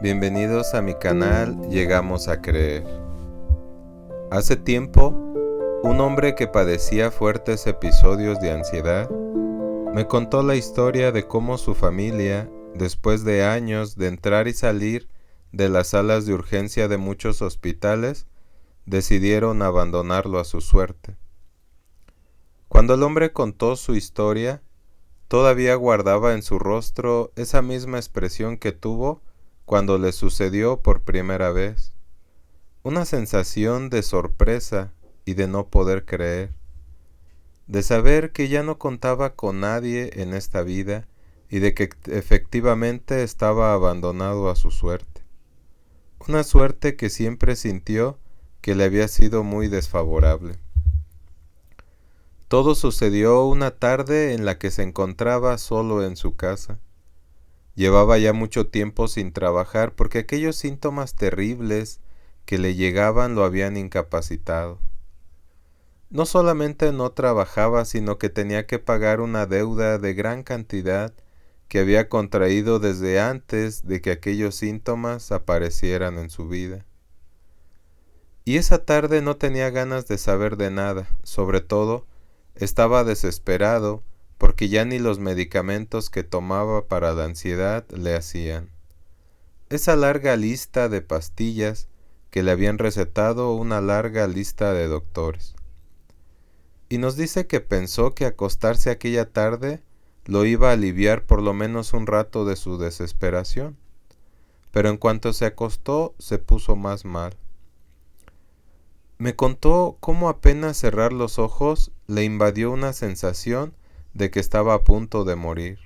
Bienvenidos a mi canal Llegamos a Creer. Hace tiempo, un hombre que padecía fuertes episodios de ansiedad me contó la historia de cómo su familia, después de años de entrar y salir de las salas de urgencia de muchos hospitales, decidieron abandonarlo a su suerte. Cuando el hombre contó su historia, todavía guardaba en su rostro esa misma expresión que tuvo cuando le sucedió por primera vez, una sensación de sorpresa y de no poder creer, de saber que ya no contaba con nadie en esta vida y de que efectivamente estaba abandonado a su suerte, una suerte que siempre sintió que le había sido muy desfavorable. Todo sucedió una tarde en la que se encontraba solo en su casa. Llevaba ya mucho tiempo sin trabajar porque aquellos síntomas terribles que le llegaban lo habían incapacitado. No solamente no trabajaba, sino que tenía que pagar una deuda de gran cantidad que había contraído desde antes de que aquellos síntomas aparecieran en su vida. Y esa tarde no tenía ganas de saber de nada, sobre todo estaba desesperado porque ya ni los medicamentos que tomaba para la ansiedad le hacían. Esa larga lista de pastillas que le habían recetado una larga lista de doctores. Y nos dice que pensó que acostarse aquella tarde lo iba a aliviar por lo menos un rato de su desesperación. Pero en cuanto se acostó, se puso más mal. Me contó cómo apenas cerrar los ojos le invadió una sensación de que estaba a punto de morir.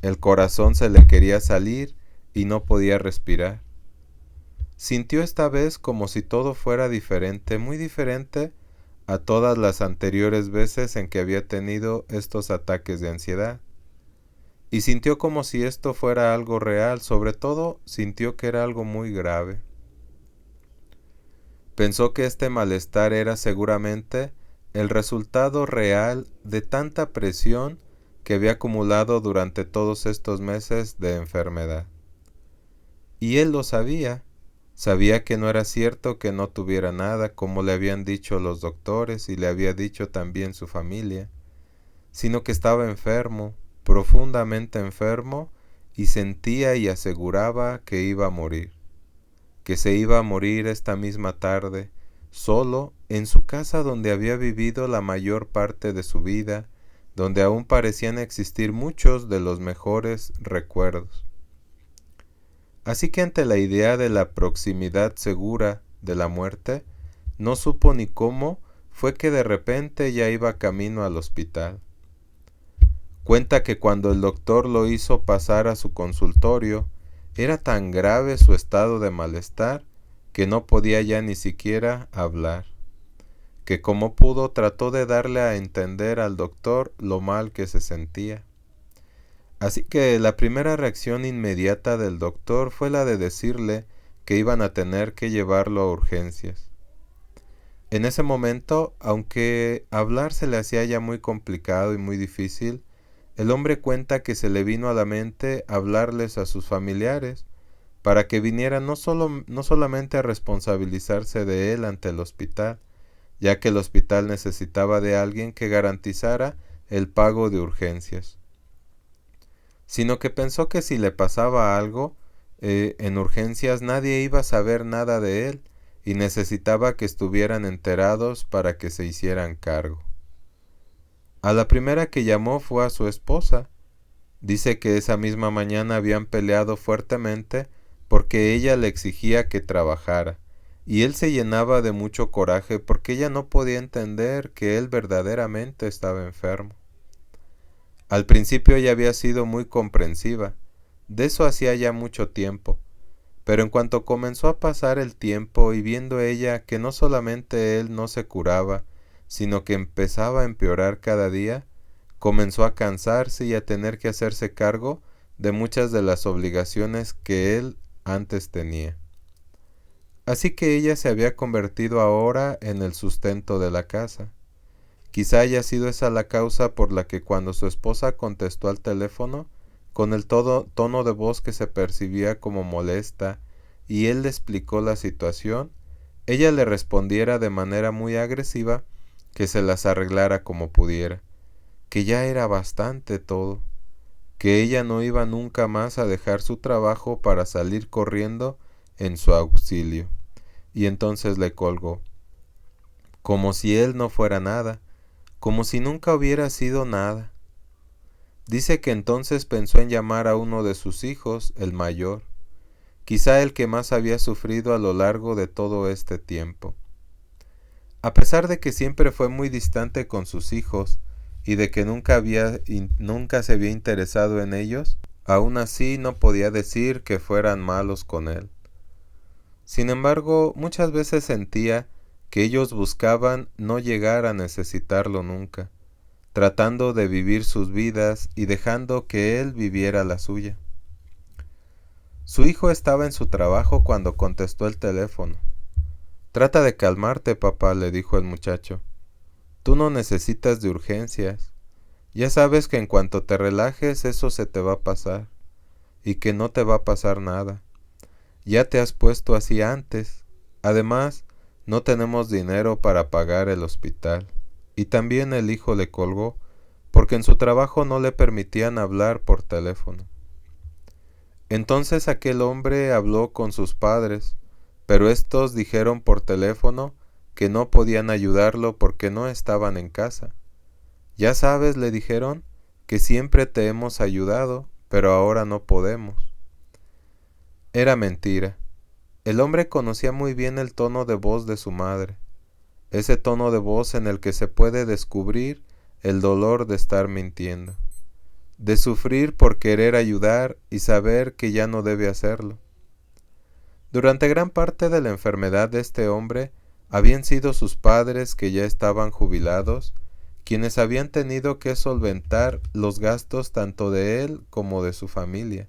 El corazón se le quería salir y no podía respirar. Sintió esta vez como si todo fuera diferente, muy diferente a todas las anteriores veces en que había tenido estos ataques de ansiedad. Y sintió como si esto fuera algo real, sobre todo sintió que era algo muy grave. Pensó que este malestar era seguramente el resultado real de tanta presión que había acumulado durante todos estos meses de enfermedad. Y él lo sabía, sabía que no era cierto que no tuviera nada, como le habían dicho los doctores y le había dicho también su familia, sino que estaba enfermo, profundamente enfermo, y sentía y aseguraba que iba a morir. Que se iba a morir esta misma tarde, solo en su casa donde había vivido la mayor parte de su vida, donde aún parecían existir muchos de los mejores recuerdos. Así que ante la idea de la proximidad segura de la muerte, no supo ni cómo fue que de repente ya iba camino al hospital. Cuenta que cuando el doctor lo hizo pasar a su consultorio, era tan grave su estado de malestar que no podía ya ni siquiera hablar, que como pudo trató de darle a entender al doctor lo mal que se sentía. Así que la primera reacción inmediata del doctor fue la de decirle que iban a tener que llevarlo a urgencias. En ese momento, aunque hablar se le hacía ya muy complicado y muy difícil, el hombre cuenta que se le vino a la mente hablarles a sus familiares para que vinieran no solamente a responsabilizarse de él ante el hospital, ya que el hospital necesitaba de alguien que garantizara el pago de urgencias, sino que pensó que si le pasaba algo en urgencias nadie iba a saber nada de él y necesitaba que estuvieran enterados para que se hicieran cargo. A la primera que llamó fue a su esposa. Dice que esa misma mañana habían peleado fuertemente porque ella le exigía que trabajara, y él se llenaba de mucho coraje porque ella no podía entender que él verdaderamente estaba enfermo. Al principio ella había sido muy comprensiva, de eso hacía ya mucho tiempo, pero en cuanto comenzó a pasar el tiempo y viendo ella que no solamente él no se curaba, sino que empezaba a empeorar cada día, comenzó a cansarse y a tener que hacerse cargo de muchas de las obligaciones que él antes tenía. Así que ella se había convertido ahora en el sustento de la casa. Quizá haya sido esa la causa por la que cuando su esposa contestó al teléfono, con el tono de voz que se percibía como molesta, y él le explicó la situación, ella le respondiera de manera muy agresiva que se las arreglara como pudiera, que ya era bastante todo, que ella no iba nunca más a dejar su trabajo para salir corriendo en su auxilio. Y entonces le colgó, como si él no fuera nada, como si nunca hubiera sido nada. Dice que entonces pensó en llamar a uno de sus hijos, el mayor, quizá el que más había sufrido a lo largo de todo este tiempo. A pesar de que siempre fue muy distante con sus hijos y de que nunca se había interesado en ellos, aún así no podía decir que fueran malos con él. Sin embargo, muchas veces sentía que ellos buscaban no llegar a necesitarlo nunca, tratando de vivir sus vidas y dejando que él viviera la suya. Su hijo estaba en su trabajo cuando contestó el teléfono. «Trata de calmarte, papá», le dijo el muchacho. «Tú no necesitas de urgencias. Ya sabes que en cuanto te relajes eso se te va a pasar, y que no te va a pasar nada. Ya te has puesto así antes. Además, no tenemos dinero para pagar el hospital». Y también el hijo le colgó, porque en su trabajo no le permitían hablar por teléfono. Entonces aquel hombre habló con sus padres, pero estos dijeron por teléfono que no podían ayudarlo porque no estaban en casa. «Ya sabes», le dijeron, «que siempre te hemos ayudado, pero ahora no podemos». Era mentira. El hombre conocía muy bien el tono de voz de su madre, ese tono de voz en el que se puede descubrir el dolor de estar mintiendo, de sufrir por querer ayudar y saber que ya no debe hacerlo. Durante gran parte de la enfermedad de este hombre habían sido sus padres, que ya estaban jubilados, quienes habían tenido que solventar los gastos tanto de él como de su familia.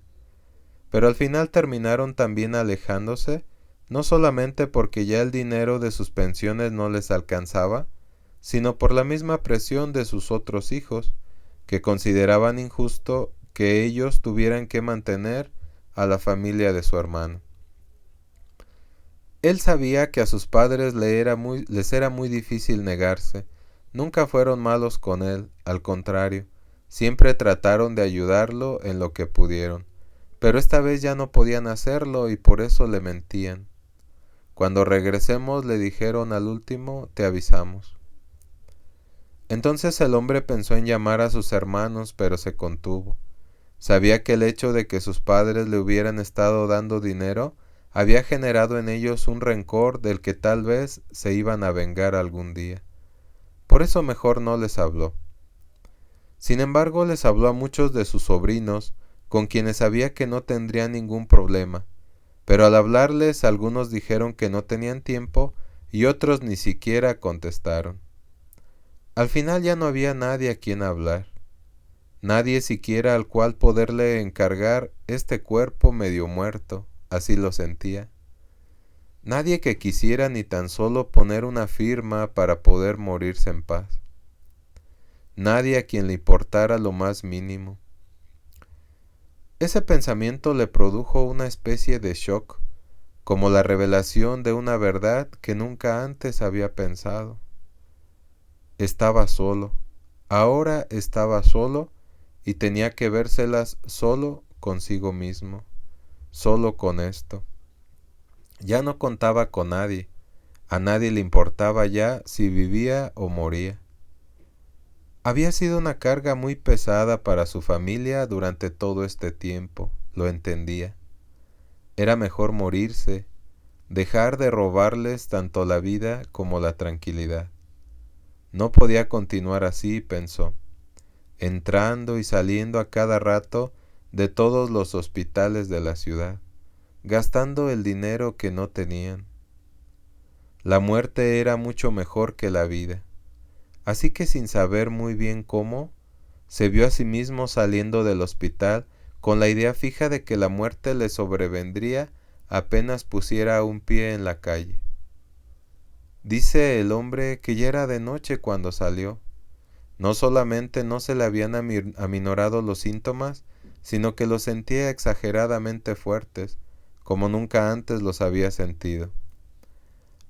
Pero al final terminaron también alejándose, no solamente porque ya el dinero de sus pensiones no les alcanzaba, sino por la misma presión de sus otros hijos, que consideraban injusto que ellos tuvieran que mantener a la familia de su hermano. Él sabía que a sus padres les era muy difícil negarse. Nunca fueron malos con él, al contrario, siempre trataron de ayudarlo en lo que pudieron, pero esta vez ya no podían hacerlo y por eso le mentían. «Cuando regresemos», le dijeron al último, «te avisamos». Entonces el hombre pensó en llamar a sus hermanos, pero se contuvo. Sabía que el hecho de que sus padres le hubieran estado dando dinero había generado en ellos un rencor del que tal vez se iban a vengar algún día. Por eso mejor no les habló. Sin embargo, les habló a muchos de sus sobrinos, con quienes sabía que no tendrían ningún problema, pero al hablarles algunos dijeron que no tenían tiempo y otros ni siquiera contestaron. Al final ya no había nadie a quien hablar, nadie siquiera al cual poderle encargar este cuerpo medio muerto, así lo sentía. Nadie que quisiera ni tan solo poner una firma para poder morirse en paz. Nadie a quien le importara lo más mínimo. Ese pensamiento le produjo una especie de shock, como la revelación de una verdad que nunca antes había pensado. Estaba solo, ahora estaba solo y tenía que vérselas solo consigo mismo, solo con esto. Ya no contaba con nadie, a nadie le importaba ya si vivía o moría. Había sido una carga muy pesada para su familia durante todo este tiempo, lo entendía. Era mejor morirse, dejar de robarles tanto la vida como la tranquilidad. No podía continuar así, pensó, entrando y saliendo a cada rato de todos los hospitales de la ciudad, gastando el dinero que no tenían. La muerte era mucho mejor que la vida, así que sin saber muy bien cómo, se vio a sí mismo saliendo del hospital con la idea fija de que la muerte le sobrevendría apenas pusiera un pie en la calle. Dice el hombre que ya era de noche cuando salió. No solamente no se le habían aminorado los síntomas, sino que los sentía exageradamente fuertes, como nunca antes los había sentido.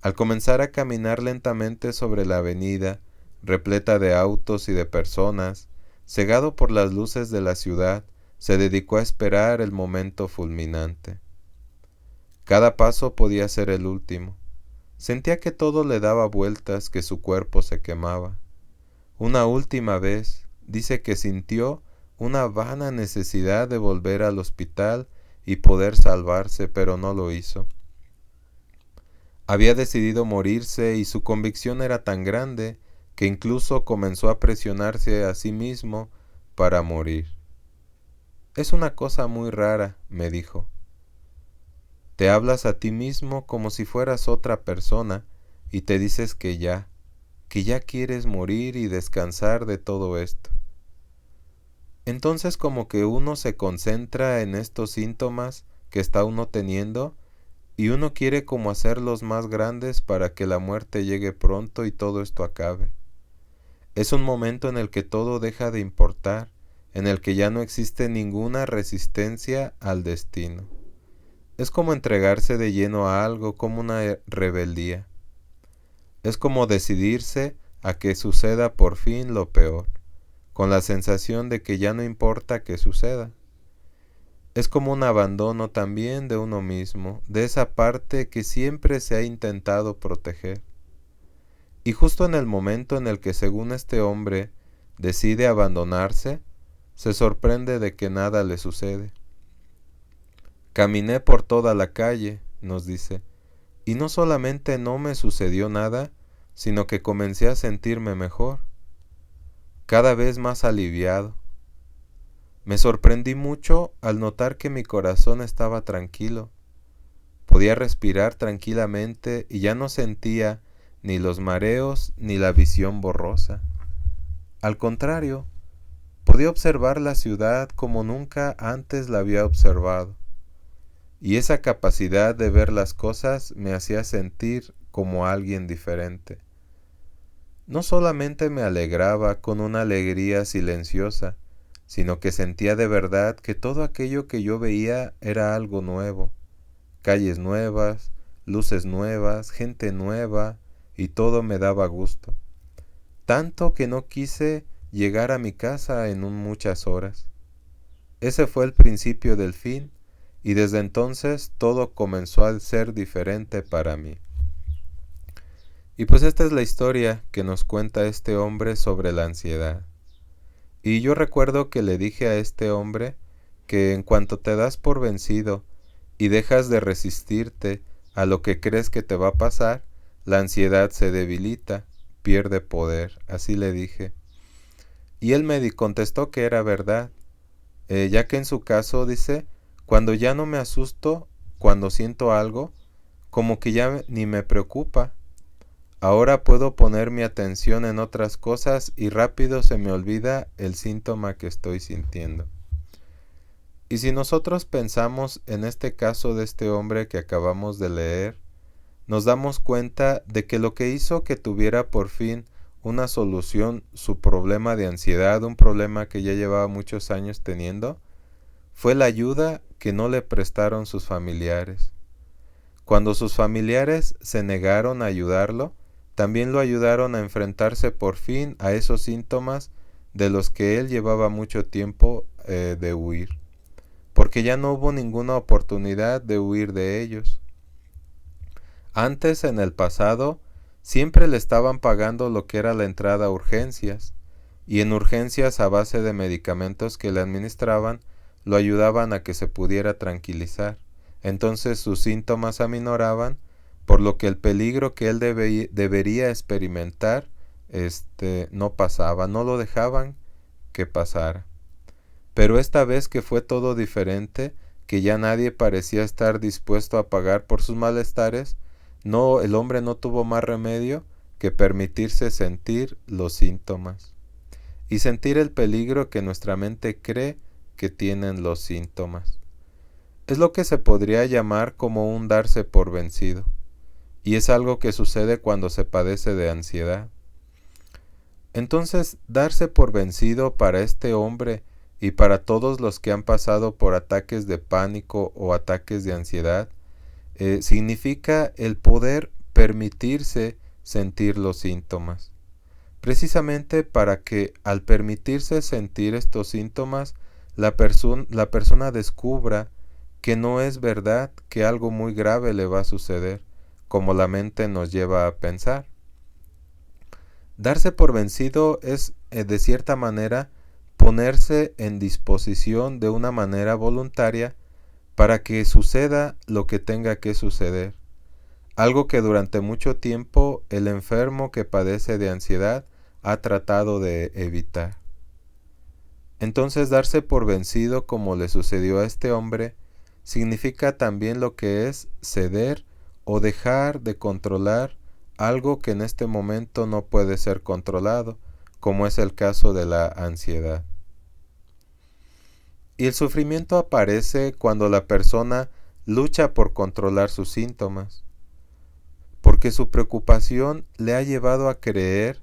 Al comenzar a caminar lentamente sobre la avenida, repleta de autos y de personas, cegado por las luces de la ciudad, se dedicó a esperar el momento fulminante. Cada paso podía ser el último. Sentía que todo le daba vueltas, que su cuerpo se quemaba. Una última vez, dice que sintió una vana necesidad de volver al hospital y poder salvarse, pero no lo hizo. Había decidido morirse y su convicción era tan grande que incluso comenzó a presionarse a sí mismo para morir. Es una cosa muy rara, me dijo. Te hablas a ti mismo como si fueras otra persona y te dices que ya quieres morir y descansar de todo esto. Entonces como que uno se concentra en estos síntomas que está uno teniendo y uno quiere como hacerlos más grandes para que la muerte llegue pronto y todo esto acabe. Es un momento en el que todo deja de importar, en el que ya no existe ninguna resistencia al destino. Es como entregarse de lleno a algo, como una rebeldía. Es como decidirse a que suceda por fin lo peor, con la sensación de que ya no importa que suceda. Es como un abandono también de uno mismo, de esa parte que siempre se ha intentado proteger. Y justo en el momento en el que, según este hombre, decide abandonarse, se sorprende de que nada le sucede. Caminé por toda la calle, nos dice, y no solamente no me sucedió nada, sino que comencé a sentirme mejor, cada vez más aliviado. Me sorprendí mucho al notar que mi corazón estaba tranquilo. Podía respirar tranquilamente y ya no sentía ni los mareos ni la visión borrosa. Al contrario, podía observar la ciudad como nunca antes la había observado. Y esa capacidad de ver las cosas me hacía sentir como alguien diferente. No solamente me alegraba con una alegría silenciosa, sino que sentía de verdad que todo aquello que yo veía era algo nuevo, calles nuevas, luces nuevas, gente nueva, y todo me daba gusto. Tanto que no quise llegar a mi casa en muchas horas. Ese fue el principio del fin, y desde entonces todo comenzó a ser diferente para mí. Y pues esta es la historia que nos cuenta este hombre sobre la ansiedad. Y yo recuerdo que le dije a este hombre que en cuanto te das por vencido y dejas de resistirte a lo que crees que te va a pasar, la ansiedad se debilita, pierde poder, así le dije. Y él me contestó que era verdad, ya que en su caso dice, cuando ya no me asusto, cuando siento algo, como que ya ni me preocupa. Ahora puedo poner mi atención en otras cosas y rápido se me olvida el síntoma que estoy sintiendo. Y si nosotros pensamos en este caso de este hombre que acabamos de leer, nos damos cuenta de que lo que hizo que tuviera por fin una solución su problema de ansiedad, un problema que ya llevaba muchos años teniendo, fue la ayuda que no le prestaron sus familiares. Cuando sus familiares se negaron a ayudarlo, también lo ayudaron a enfrentarse por fin a esos síntomas de los que él llevaba mucho tiempo de huir, porque ya no hubo ninguna oportunidad de huir de ellos. Antes, en el pasado, siempre le estaban pagando lo que era la entrada a urgencias, y en urgencias a base de medicamentos que le administraban, lo ayudaban a que se pudiera tranquilizar. Entonces sus síntomas aminoraban, por lo que el peligro que él debería experimentar no pasaba, no lo dejaban que pasara. Pero esta vez que fue todo diferente, que ya nadie parecía estar dispuesto a pagar por sus malestares, el hombre no tuvo más remedio que permitirse sentir los síntomas y sentir el peligro que nuestra mente cree que tienen los síntomas. Es lo que se podría llamar como un darse por vencido, y es algo que sucede cuando se padece de ansiedad. Entonces, darse por vencido para este hombre y para todos los que han pasado por ataques de pánico o ataques de ansiedad, significa el poder permitirse sentir los síntomas. Precisamente para que al permitirse sentir estos síntomas, la persona descubra que no es verdad que algo muy grave le va a suceder, como la mente nos lleva a pensar. Darse por vencido es, de cierta manera, ponerse en disposición de una manera voluntaria para que suceda lo que tenga que suceder, algo que durante mucho tiempo el enfermo que padece de ansiedad ha tratado de evitar. Entonces, darse por vencido, como le sucedió a este hombre, significa también lo que es ceder o dejar de controlar algo que en este momento no puede ser controlado, como es el caso de la ansiedad. Y el sufrimiento aparece cuando la persona lucha por controlar sus síntomas, porque su preocupación le ha llevado a creer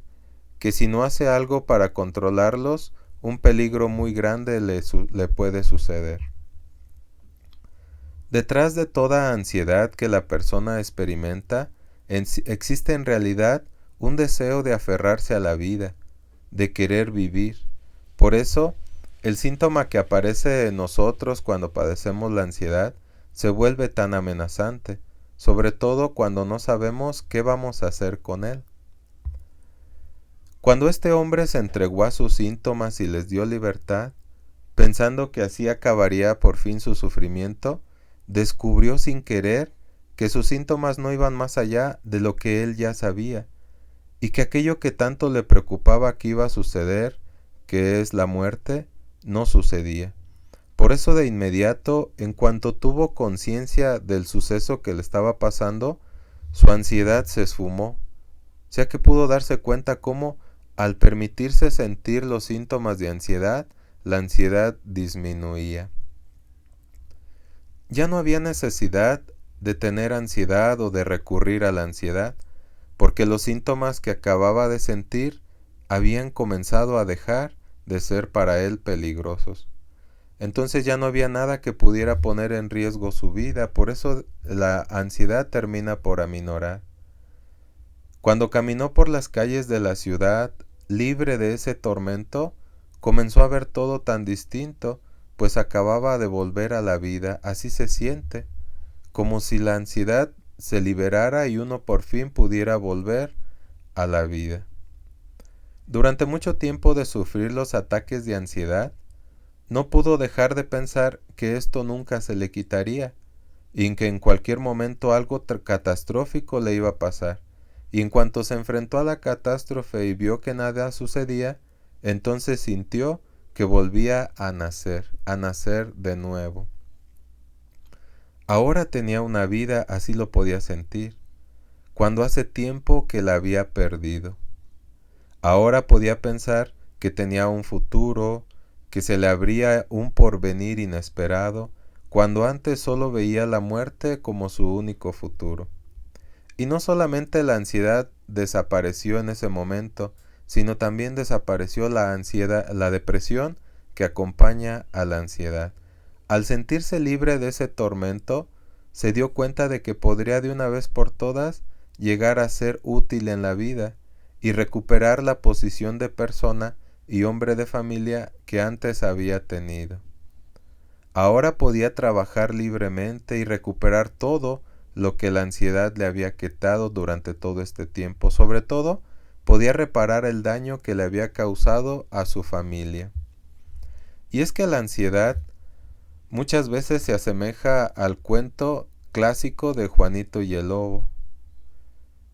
que si no hace algo para controlarlos, un peligro muy grande le puede suceder. Detrás de toda ansiedad que la persona experimenta, existe en realidad un deseo de aferrarse a la vida, de querer vivir. Por eso, el síntoma que aparece en nosotros cuando padecemos la ansiedad se vuelve tan amenazante, sobre todo cuando no sabemos qué vamos a hacer con él. Cuando este hombre se entregó a sus síntomas y les dio libertad, pensando que así acabaría por fin su sufrimiento, descubrió sin querer que sus síntomas no iban más allá de lo que él ya sabía, y que aquello que tanto le preocupaba que iba a suceder, que es la muerte, no sucedía. Por eso de inmediato, en cuanto tuvo conciencia del suceso que le estaba pasando, su ansiedad se esfumó, ya que pudo darse cuenta cómo, al permitirse sentir los síntomas de ansiedad, la ansiedad disminuía. Ya no había necesidad de tener ansiedad o de recurrir a la ansiedad, porque los síntomas que acababa de sentir habían comenzado a dejar de ser para él peligrosos. Entonces ya no había nada que pudiera poner en riesgo su vida, por eso la ansiedad termina por aminorar. Cuando caminó por las calles de la ciudad, libre de ese tormento, comenzó a ver todo tan distinto, pues acababa de volver a la vida. Así se siente, como si la ansiedad se liberara y uno por fin pudiera volver a la vida. Durante mucho tiempo de sufrir los ataques de ansiedad, no pudo dejar de pensar que esto nunca se le quitaría, y que en cualquier momento algo catastrófico le iba a pasar. Y en cuanto se enfrentó a la catástrofe y vio que nada sucedía, entonces sintió que volvía a nacer de nuevo. Ahora tenía una vida, así lo podía sentir, cuando hace tiempo que la había perdido. Ahora podía pensar que tenía un futuro, que se le abría un porvenir inesperado, cuando antes solo veía la muerte como su único futuro. Y no solamente la ansiedad desapareció en ese momento, sino también desapareció la ansiedad, la depresión que acompaña a la ansiedad. Al sentirse libre de ese tormento, se dio cuenta de que podría de una vez por todas llegar a ser útil en la vida y recuperar la posición de persona y hombre de familia que antes había tenido. Ahora podía trabajar libremente y recuperar todo lo que la ansiedad le había quitado durante todo este tiempo. Sobre todo, podía reparar el daño que le había causado a su familia. Y es que la ansiedad muchas veces se asemeja al cuento clásico de Juanito y el Lobo.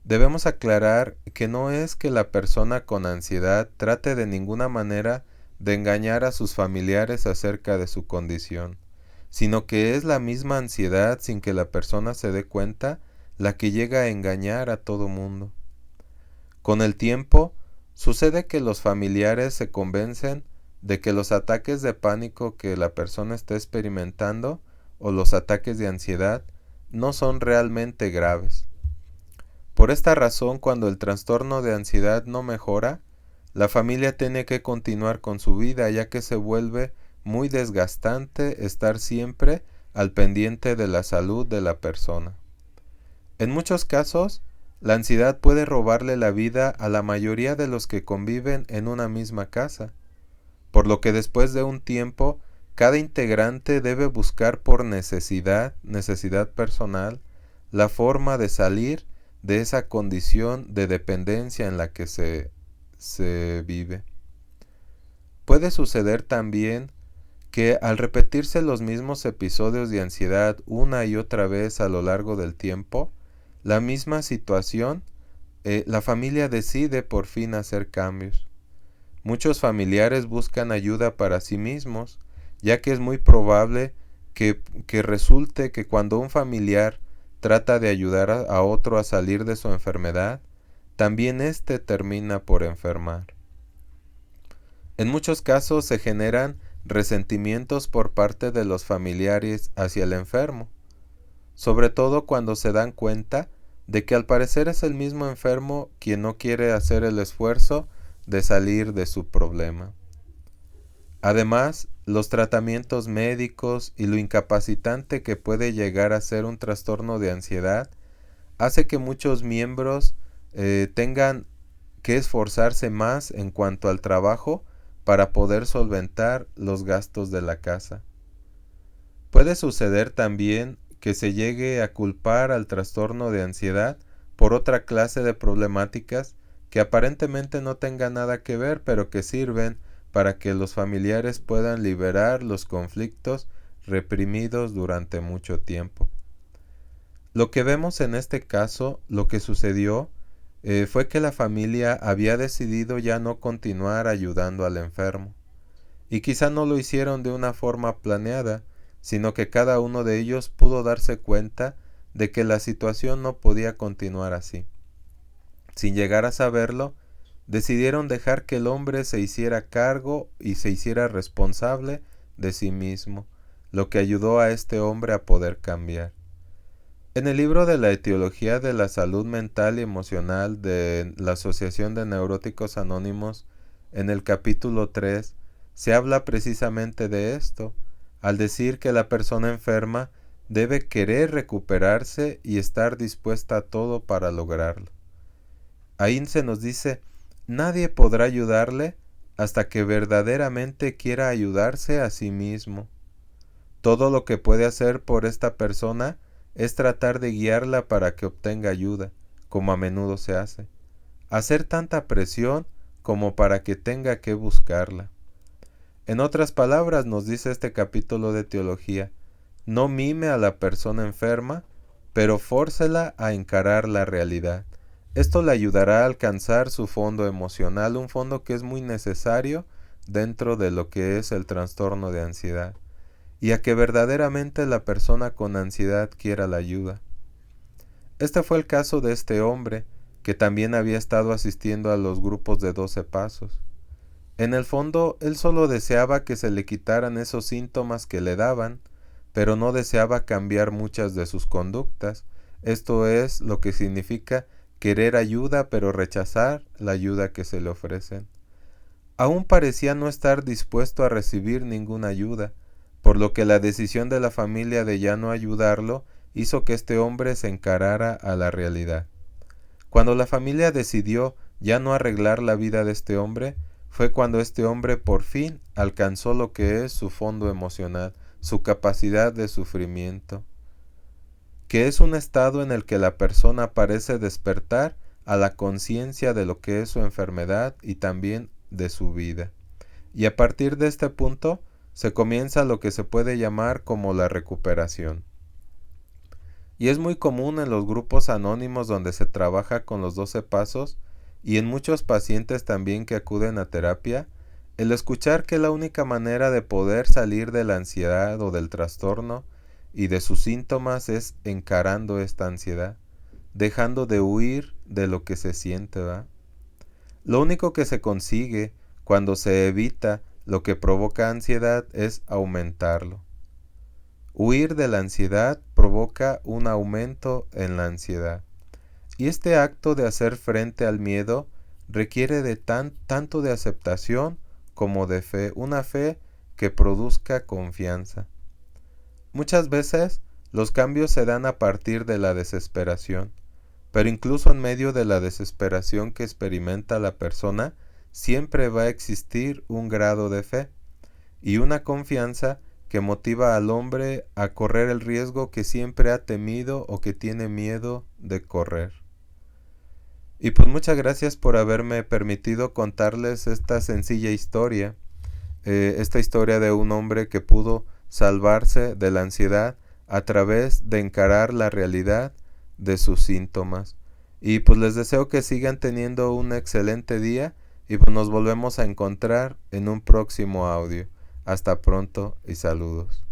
Debemos aclarar que no es que la persona con ansiedad trate de ninguna manera de engañar a sus familiares acerca de su condición, sino que es la misma ansiedad, sin que la persona se dé cuenta, la que llega a engañar a todo mundo. Con el tiempo, sucede que los familiares se convencen de que los ataques de pánico que la persona está experimentando o los ataques de ansiedad no son realmente graves. Por esta razón, cuando el trastorno de ansiedad no mejora, la familia tiene que continuar con su vida, ya que se vuelve muy desgastante estar siempre al pendiente de la salud de la persona. En muchos casos, la ansiedad puede robarle la vida a la mayoría de los que conviven en una misma casa, por lo que después de un tiempo, cada integrante debe buscar por necesidad personal, la forma de salir de esa condición de dependencia en la que se vive. Puede suceder también que al repetirse los mismos episodios de ansiedad una y otra vez a lo largo del tiempo, la misma situación, la familia decide por fin hacer cambios. Muchos familiares buscan ayuda para sí mismos, ya que es muy probable que resulte que cuando un familiar trata de ayudar a otro a salir de su enfermedad, también éste termina por enfermar. En muchos casos se generan resentimientos por parte de los familiares hacia el enfermo, sobre todo cuando se dan cuenta de que al parecer es el mismo enfermo quien no quiere hacer el esfuerzo de salir de su problema. Además, los tratamientos médicos y lo incapacitante que puede llegar a ser un trastorno de ansiedad hace que muchos miembros tengan que esforzarse más en cuanto al trabajo para poder solventar los gastos de la casa. Puede suceder también que se llegue a culpar al trastorno de ansiedad por otra clase de problemáticas que aparentemente no tengan nada que ver, pero que sirven para que los familiares puedan liberar los conflictos reprimidos durante mucho tiempo. Lo que vemos en este caso, lo que sucedió, fue que la familia había decidido ya no continuar ayudando al enfermo. Y quizá no lo hicieron de una forma planeada, sino que cada uno de ellos pudo darse cuenta de que la situación no podía continuar así. Sin llegar a saberlo, decidieron dejar que el hombre se hiciera cargo y se hiciera responsable de sí mismo, lo que ayudó a este hombre a poder cambiar. En el libro de la Etiología de la Salud Mental y Emocional de la Asociación de Neuróticos Anónimos, en el capítulo 3, se habla precisamente de esto, al decir que la persona enferma debe querer recuperarse y estar dispuesta a todo para lograrlo. Ahí se nos dice, nadie podrá ayudarle hasta que verdaderamente quiera ayudarse a sí mismo. Todo lo que puede hacer por esta persona es tratar de guiarla para que obtenga ayuda, como a menudo se hace. Hacer tanta presión como para que tenga que buscarla. En otras palabras, nos dice este capítulo de teología, no mime a la persona enferma, pero fórcela a encarar la realidad. Esto le ayudará a alcanzar su fondo emocional, un fondo que es muy necesario dentro de lo que es el trastorno de ansiedad, y a que verdaderamente la persona con ansiedad quiera la ayuda. Este fue el caso de este hombre, que también había estado asistiendo a los grupos de 12 pasos. En el fondo, él solo deseaba que se le quitaran esos síntomas que le daban, pero no deseaba cambiar muchas de sus conductas. Esto es lo que significa querer ayuda, pero rechazar la ayuda que se le ofrecen. Aún parecía no estar dispuesto a recibir ninguna ayuda, por lo que la decisión de la familia de ya no ayudarlo hizo que este hombre se encarara a la realidad. Cuando la familia decidió ya no arreglar la vida de este hombre, fue cuando este hombre por fin alcanzó lo que es su fondo emocional, su capacidad de sufrimiento, que es un estado en el que la persona parece despertar a la conciencia de lo que es su enfermedad y también de su vida. Y a partir de este punto se comienza lo que se puede llamar como la recuperación. Y es muy común en los grupos anónimos donde se trabaja con los 12 pasos y en muchos pacientes también que acuden a terapia, el escuchar que la única manera de poder salir de la ansiedad o del trastorno y de sus síntomas es encarando esta ansiedad, dejando de huir de lo que se siente, ¿verdad? Lo único que se consigue cuando se evita lo que provoca ansiedad es aumentarlo. Huir de la ansiedad provoca un aumento en la ansiedad. Y este acto de hacer frente al miedo requiere de tanto de aceptación como de fe, una fe que produzca confianza. Muchas veces los cambios se dan a partir de la desesperación, pero incluso en medio de la desesperación que experimenta la persona, siempre va a existir un grado de fe y una confianza que motiva al hombre a correr el riesgo que siempre ha temido o que tiene miedo de correr. Y pues muchas gracias por haberme permitido contarles esta sencilla historia, esta historia de un hombre que pudo salvarse de la ansiedad a través de encarar la realidad de sus síntomas. Y pues les deseo que sigan teniendo un excelente día y pues nos volvemos a encontrar en un próximo audio. Hasta pronto y saludos.